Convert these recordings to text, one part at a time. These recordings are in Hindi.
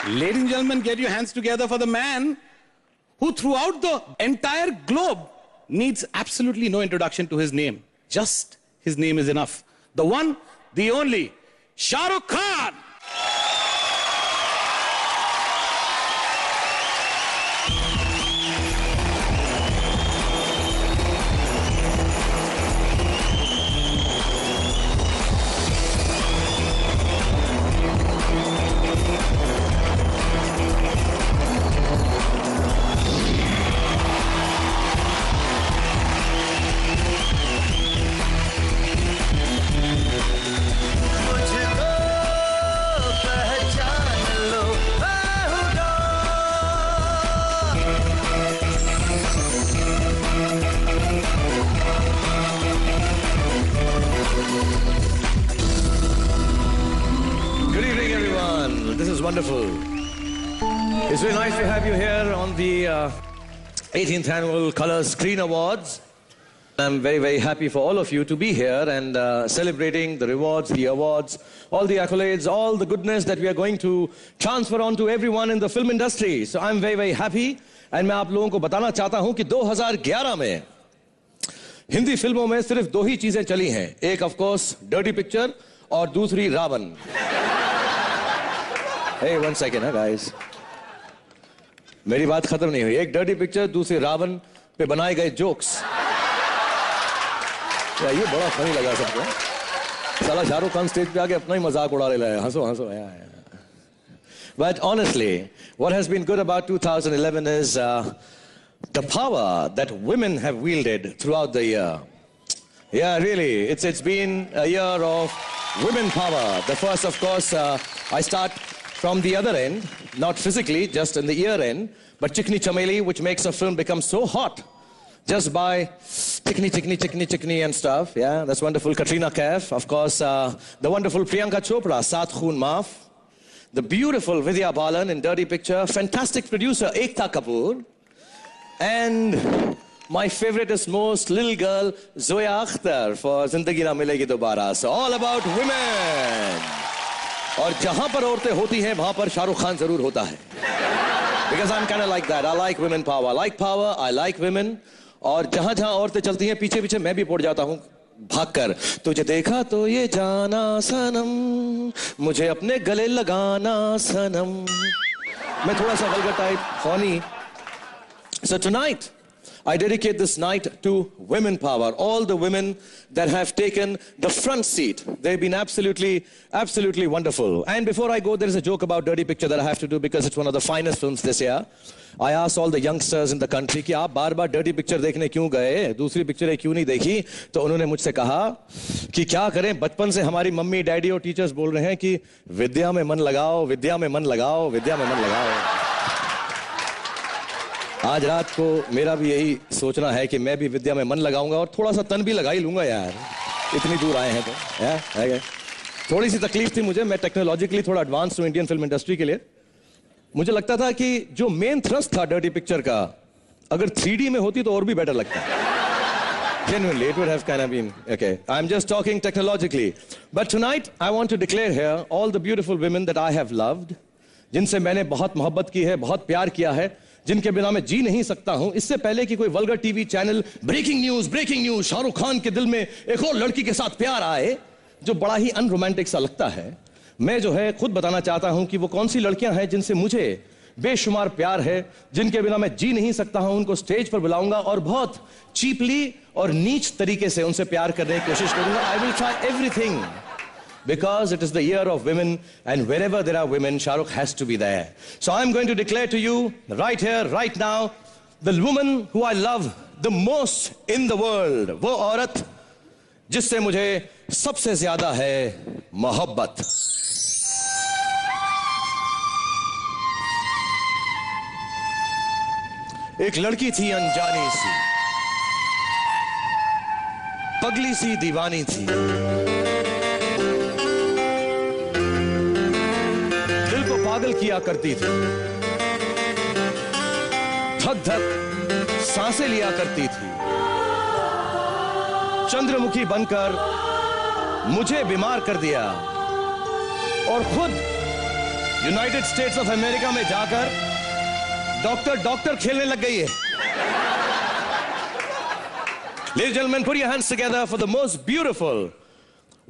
Ladies and gentlemen, get your hands together for the man who throughout the entire globe needs absolutely no introduction to his name. Just his name is enough. The one, the only, Shah Rukh Khan. Wonderful. It's very nice to have you here on the 18th Annual Color Screen Awards. I'm very, very happy for all of you to be here and celebrating the rewards, the awards, all the accolades, all the goodness that we are going to transfer on to everyone in the film industry. So I'm very, very happy. And मैं आप लोगों को बताना चाहता हूं कि 2011 में हिंदी फिल्मों में सिर्फ दो ही चीजें चली हैं. एक ऑफ कोर्स डर्टी पिक्चर और दूसरी Ravan. Hey, one second, guys. मेरी बात खत्म नहीं हुई. एक डर्टी पिक्चर, दूसरी रावण पे बनाए गए जोक्स. ये बड़ा फनी लगा सबको. साला शाहरुख खान स्टेज पे आके अपना ही मजाक उड़ा ले रहा है. हंसो हंसो. But honestly, what has been good about 2011 is the power that women have wielded throughout the year. Yeah, really, it's been a year of women power. The first, of course, I start from the other end, not physically, just in the ear end, but Chikni Chameli, which makes a film become so hot just by chikni and stuff. Yeah, that's wonderful. Katrina Kaif, of course, the wonderful Priyanka Chopra, Saath Khoon Maaf, the beautiful Vidya Balan in Dirty Picture, fantastic producer Ekta Kapoor, and my favoriteest most little girl Zoya Akhtar for Zindagi Na Milegi Dobara. So all about women. और जहां पर औरतें होती हैं वहां पर शाहरुख खान जरूर होता है. Because I'm kind of like that. I like women power. I like power. I like women. और जहां जहां औरतें चलती हैं पीछे पीछे मैं भी पड़ जाता हूं भागकर. तुझे देखा तो ये जाना सनम, मुझे अपने गले लगाना सनम. मैं थोड़ा सा vulgar type, funny. So tonight I dedicate this night to women power, all the women that have taken the front seat. They've been absolutely, absolutely wonderful. And before I go, there is a joke about Dirty Picture that I have to do because it's one of the finest films this year. I asked all the youngsters in the country कि आप बार-बार Dirty Picture देखने क्यों गए, दूसरी पिक्चरें क्यों नहीं देखी. तो उन्होंने मुझसे कहा कि क्या करें, बचपन से हमारी मम्मी डैडी और टीचर्स बोल रहे हैं कि विद्या में मन लगाओ, विद्या में मन लगाओ, विद्या में मन लगाओ. आज रात को मेरा भी यही सोचना है कि मैं भी विद्या में मन लगाऊंगा और थोड़ा सा तन भी लगा ही लूंगा यार. इतनी दूर आए हैं तो है. थोड़ी सी तकलीफ थी मुझे. मैं टेक्नोलॉजिकली थोड़ा एडवांस हूं इंडियन फिल्म इंडस्ट्री के लिए. मुझे लगता था कि जो मेन थ्रस्ट था डर्टी पिक्चर का, अगर 3D में होती तो और भी बेटर लगता. Genuinely, it would have kind of been okay. I'm just talking technologically. But tonight, I want to declare here all the beautiful women that I have loved, जिनसे मैंने बहुत मोहब्बत की है, बहुत प्यार किया है, जिनके बिना मैं जी नहीं सकता हूं. इससे पहले कि कोई vulgar TV channel breaking news Shahrukh Khan के दिल में एक और लड़की के साथ प्यार आए, जो बड़ा ही अनरोमांटिक सा लगता है, मैं जो है खुद बताना चाहता हूं कि वो कौन सी लड़कियां हैं जिनसे मुझे बेशुमार प्यार है, जिनके बिना मैं जी नहीं सकता हूं. उनको स्टेज पर बुलाऊंगा और बहुत चीपली और नीच तरीके से उनसे प्यार करने की कोशिश करूंगा. I will try everything. Because it is the year of women, and wherever there are women, Shah Rukh has to be there. So I'm going to declare to you, right here, right now, the woman who I love the most in the world. वो औरत जिससे मुझे सबसे ज्यादा है मोहब्बत. एक लड़की थी अनजानी सी, पगली सी दीवानी थी. पागल किया करती थी, धक धक सांसें लिया करती थी. चंद्रमुखी बनकर मुझे बीमार कर दिया और खुद यूनाइटेड स्टेट्स ऑफ अमेरिका में जाकर डॉक्टर डॉक्टर खेलने लग गई है। Ladies and gentlemen, put your hands together for the most beautiful,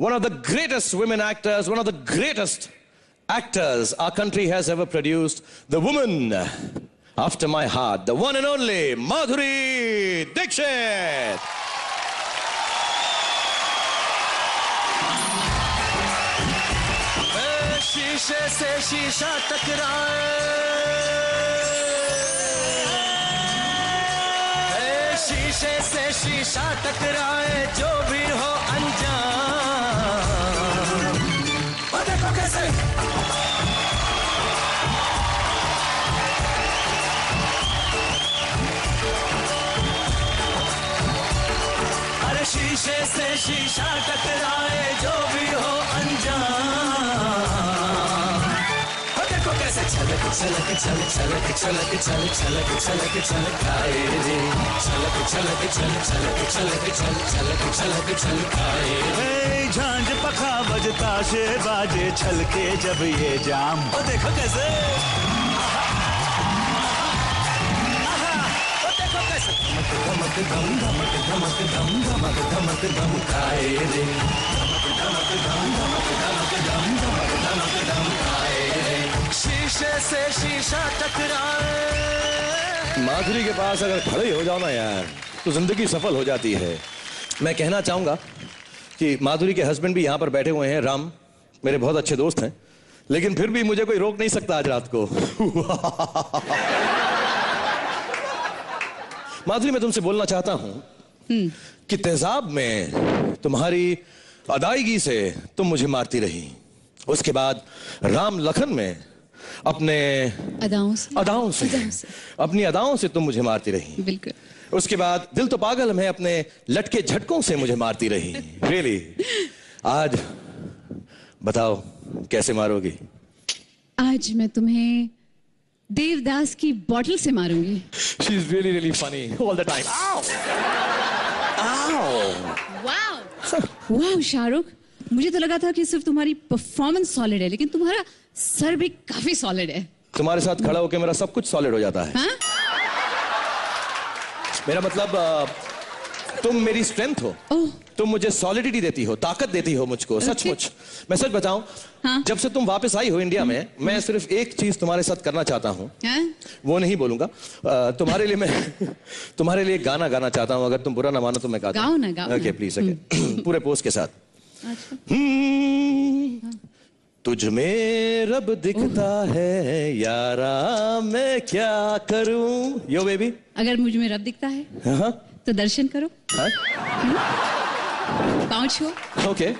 one of the greatest women actors, one of the greatest actors our country has ever produced, the woman after my heart, the one and only Madhuri Dixit. शीशे से शीशा टकराए, शीशे से शीशा टकराए, जो भी हो अनजान। और देखो कैसे अरे शीशे से शीशा टकराए, जो भी हो अनजान। कैसे छलक छलक छलक छलक छलक छलक छलक छलक छलक आए रे, छलक छलक छलक छलक छलक छलक छलक छलक छलक आए रे। झांझ पखा बजता से बाजे छलके जब ये जाम। ओ देखो कैसे, ओ देखो कैसे धमक धमक धम धमक धमक धम धमक धमक धमक आए रे, धमक धमक धम धमक धमक धम धमक धमक धम आए रे। शीशे से शीशा टकराए। माधुरी के पास अगर खड़े हो जाओ ना यार, तो जिंदगी सफल हो जाती है। मैं कहना चाहूंगा कि माधुरी के हस्बैंड भी यहाँ पर बैठे हुए हैं, राम, मेरे बहुत अच्छे दोस्त हैं, लेकिन फिर भी मुझे कोई रोक नहीं सकता आज रात को। माधुरी, मैं तुमसे बोलना चाहता हूं कि तेजाब में तुम्हारी अदायगी से तुम मुझे मारती रही, उसके बाद राम लखन में अपने अदाओं से अपनी अदाओं से तुम मुझे मारती रही। बिल्कुल। उसके बाद दिल तो पागल में अपने लटके झटकों से मुझे मारती रही। रियली आज बताओ कैसे मारोगी? आज मैं तुम्हें देवदास की बोतल से मारूंगी। She is really really funny all the time. Ow! Ow! Wow! Wow, Shahrukh, मुझे तो लगा था कि सिर्फ तुम्हारी परफॉर्मेंस सॉलिड है, लेकिन तुम्हारा सर भी काफी सॉलिड है। तुम्हारे साथ खड़ा होकर मेरा सब कुछ सॉलिड हो जाता है। हाँ? मेरा मतलब तुम मेरी स्ट्रेंथ हो। तुम मुझे सॉलिडिटी देती हो, ताकत देती हो मुझको, सचमुच। मैं सच बताऊं, हाँ? जब से तुम वापस आई हो इंडिया में, मैं सिर्फ एक चीज तुम्हारे साथ करना चाहता हूं। हाँ? वो नहीं बोलूंगा। तुम्हारे लिए मैं तुम्हारे लिए गाना गाना चाहता हूं। अगर तुम बुरा ना मानो तो मैं गाता हूं। गाओ ना, गाओ। Okay please, okay. पूरे पोस्ट के साथ। तुझ में रब दिखता है यारा, मैं क्या करूं। यो बेबी, अगर मुझ में रब दिखता है तो दर्शन करो। पाँव छुओ। ओके।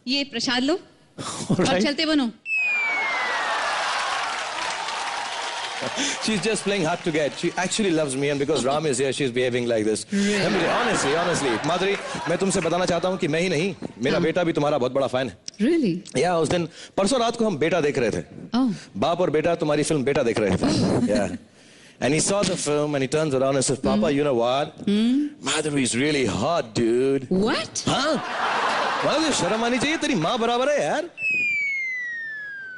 ये प्रसाद लो और चलते बनो। She's just playing hard to get. She actually loves me, and because Ram is here, she's behaving like this. Honestly, Madhuri, मैं तुमसे बताना चाहता हूँ कि मैं ही नहीं, मेरा बेटा भी तुम्हारा बहुत बड़ा फैन है। Really? या उस दिन परसों रात को हम बेटा देख रहे थे। बाप और बेटा तुम्हारी फिल्म बेटा देख रहे थे। Yeah. And he saw the film and he turns around and says, Papa, you know what? Madhuri is really hot, dude. What? हाँ? माधुरी, शर्म आनी चाहिए, तेरी माँ बराबर है यार।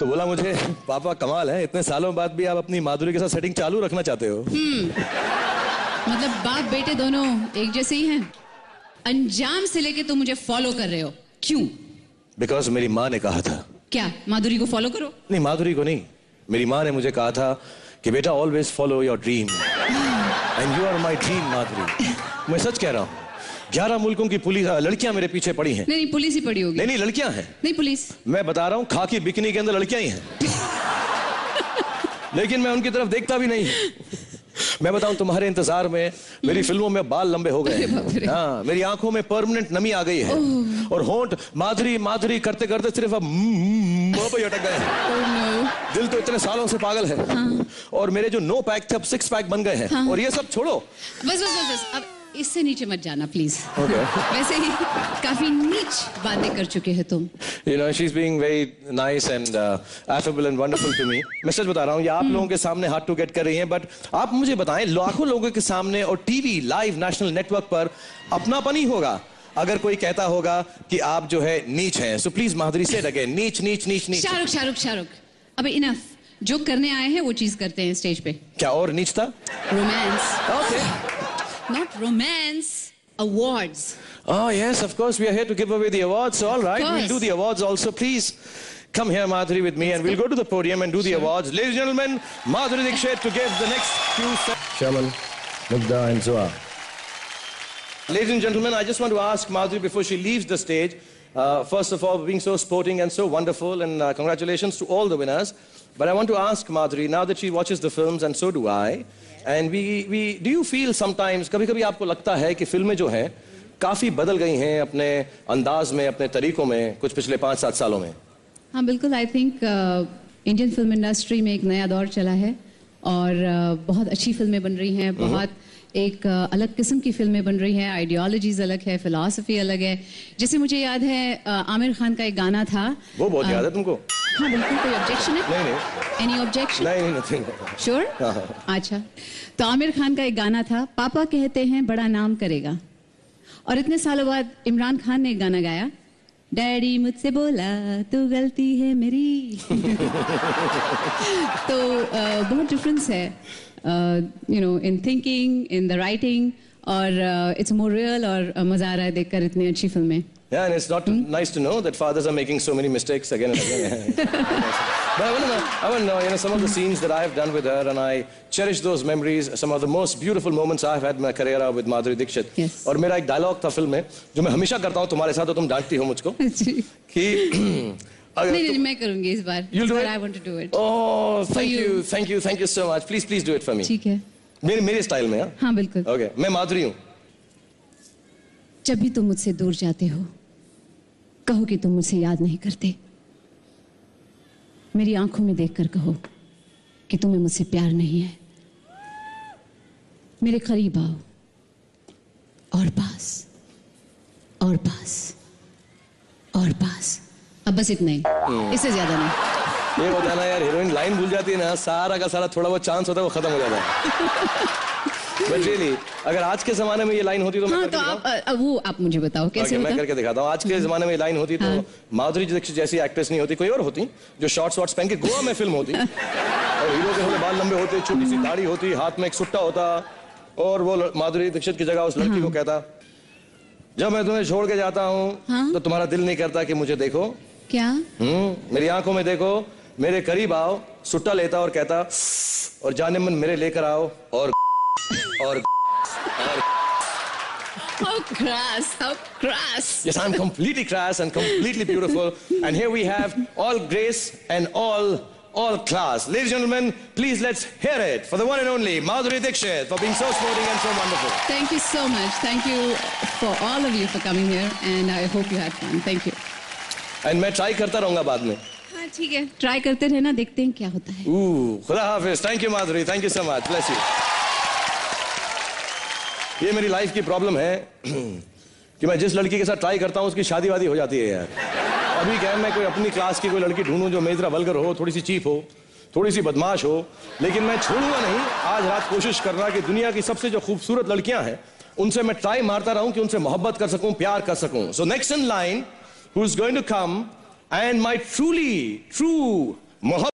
तो बोला मुझे, पापा कमाल है, इतने सालों बाद भी आप अपनी माधुरी के साथ सेटिंग चालू रखना चाहते हो। मतलब बाप बेटे दोनों एक जैसे ही हैं। अंजाम से लेके तुम मुझे फॉलो कर रहे हो, क्यों? बिकॉज मेरी माँ ने कहा था। क्या माधुरी को फॉलो करो? नहीं, माधुरी को नहीं, मेरी माँ ने मुझे कहा था कि बेटा always follow your dream and you are my dream Madhuri. मैं सच कह रहा हूँ, 11 मुल्कों की पुलिस लड़कियां मेरे पीछे पड़ी हैं। नहीं, पुलिस ही पड़ी होगी। नहीं, लड़कियां हैं। नहीं, पुलिस। मैं बता रहा हूँ, खाकी बिकनी के अंदर लड़कियां ही हैं। लेकिन मैं उनकी तरफ देखता भी नहीं। मैं बताऊं, तुम्हारे इंतजार में मेरी फिल्मों में बाल लंबे हो गए। हाँ, मेरी आंखों में परमानेंट नमी आ गई है और होंठ माधुरी माधुरी करते करते सिर्फ अब पे अटक गए हैं। दिल तो इतने सालों से पागल है। और मेरे जो 9 पैक थे अब 6 पैक बन गए हैं। और ये सब छोड़ो, बस अब इससे नीचे मत जाना प्लीज। Okay. वैसे ही काफी नीच बातें कर चुके हैं तुम। You know, she's being very nice and affable and wonderful to me. मैं सच बता रहा हूँ, ये आप लोगों के सामने हार्ड टू गेट कर रही हैं, बट आप मुझे बताएं, लाखों लोगों के सामने और टीवी लाइव नेशनल नेटवर्क पर अपनापन ही होगा अगर कोई कहता होगा कि आप जो है नीच हैं। सो प्लीज माधुरी से अगेन, नीच नीच नीच नीच। शाहरुख, अबे इनफ, जो करने आए हैं वो चीज करते हैं स्टेज पे. क्या और नीच था? Romance. Okay. Not romance, awards. Oh, yes, of course. We are here to give away the awards. So, all right, we'll do the awards also. Please come here, Madhuri, with me, and we'll go to the podium and do the awards. Ladies and gentlemen, Madhuri Dixit to give the next few seconds. Shaman, Mugdha, and Zoa. Ladies and gentlemen, I just want to ask Madhuri before she leaves the stage, first of all, being so sporting and so wonderful, and congratulations to all the winners. But I want to ask Madhuri, now that she watches the films, and so do I, and do you feel sometimes, कभी-कभी आपको लगता है कि फिल्में जो हैं काफी बदल गई हैं अपने अंदाज में, अपने तरीकों में, कुछ पिछले 5-7 सालों में? हाँ बिल्कुल. I think Indian film industry में एक नया दौर चला है और बहुत अच्छी फिल्में बन रही हैं, बहुत एक अलग किस्म की फिल्में बन रही हैं, आइडियोलॉजीज अलग है, फिलॉसफी अलग है. जैसे मुझे याद है आमिर खान का एक गाना था. वो बहुत याद है तुमको? हाँ बिल्कुल. कोई ऑब्जेक्शन है? नहीं. Any objection? नहीं, नथिंग. श्योर? अच्छा. तो आमिर खान का एक गाना था, पापा कहते हैं बड़ा नाम करेगा. और इतने सालों बाद इमरान खान ने एक गाना गाया, डैडी मुझसे बोला तो गलती है मेरी. तो बहुत डिफरेंस है you know in thinking, in the writing, और इट्स मोर रियल, और मजा आ रहा है देखकर इतनी अच्छी फिल्में. Yeah, and it's not nice to know that fathers are making so many mistakes again and again. But I want to know, you know, some of the scenes that I have done with her, and I cherish those memories. Some of the most beautiful moments I've had in my career are with Madhuri Dixit. Yes. और मेरा एक डायलॉग था फिल्म में जो मैं हमेशा करता हूँ तुम्हारे साथ, तो तुम डांटती हो मुझको कि नहीं, मैं करूंगी इस बार. You'll do it? I want to do it. Oh, thank you so much. Please do it for me. ठीक है. मेरे स्टाइल में. हाँ बिल्कुल. Okay, मैं माधुरी हूँ. जब भी तुम मुझसे दूर जाते हो, कहो कि तुम मुझसे याद नहीं करते. मेरी आंखों में देखकर कहो कि तुम्हें मुझसे प्यार नहीं है. मेरे करीब आओ और पास और पास और पास. अब बस इतना ही, इससे ज्यादा नहीं. ये होता है ना यार, हीरोइन लाइन भूल जाती है ना, सारा का सारा थोड़ा बहुत चांस होता है वो खत्म हो जाता है. But really, अगर आज के जमाने में ये लाइन होती तो मैं तो आप मुझे बताओ कैसे होता? मैं करके दिखाता हूँ. आज के जमाने में ये लाइन होती तो माधुरी दीक्षित जैसी एक्ट्रेस नहीं होती, कोई और होती जो शॉर्ट्स पहन के गोवा में फिल्म होती, और हीरो के थोड़े बाल लंबे होते, छोटी सी दाढ़ी होती, हाथ में एक सुट्टा होता, और वो माधुरी दीक्षित की जगह उस लड़की को कहता, जब मैं तुम्हें छोड़ के जाता हूँ तो तुम्हारा दिल नहीं करता कि मुझे देखो. क्या? मेरी आंखों में देखो, मेरे करीब आओ, सुट्टा लेता और कहता, और जाने मन मेरे लेकर आओ, और How crass, how crass. Yes, I'm completely crass and completely beautiful. And here we have all grace and all class. Ladies and gentlemen, please let's hear it for the one and only Madhuri Dixit for being so sporting and so wonderful. Thank you so much. Thank you for all of you for coming here, and I hope you had fun. Thank you. And मैं try करता रहूँगा बाद में. हाँ ठीक है, try करते रहना, देखते हैं क्या होता है. खुदा हाफिज. Thank you Madhuri. Thank you so much. Bless you. ये मेरी लाइफ की प्रॉब्लम है कि मैं जिस लड़की के साथ ट्राई करता हूँ उसकी शादी वादी हो जाती है यार. अभी क्या है, मैं कोई अपनी क्लास की कोई लड़की ढूंढूं जो मेरी तरह वल्गर हो, थोड़ी सी चीप हो, थोड़ी सी बदमाश हो, लेकिन मैं छोड़ूंगा नहीं. आज रात कोशिश करना कि दुनिया की सबसे जो खूबसूरत लड़कियां हैं उनसे मैं ट्राई मारता रहूं कि उनसे मोहब्बत कर सकूं, प्यार कर सकूं. So next in line who is going to come and my true मोहब्बत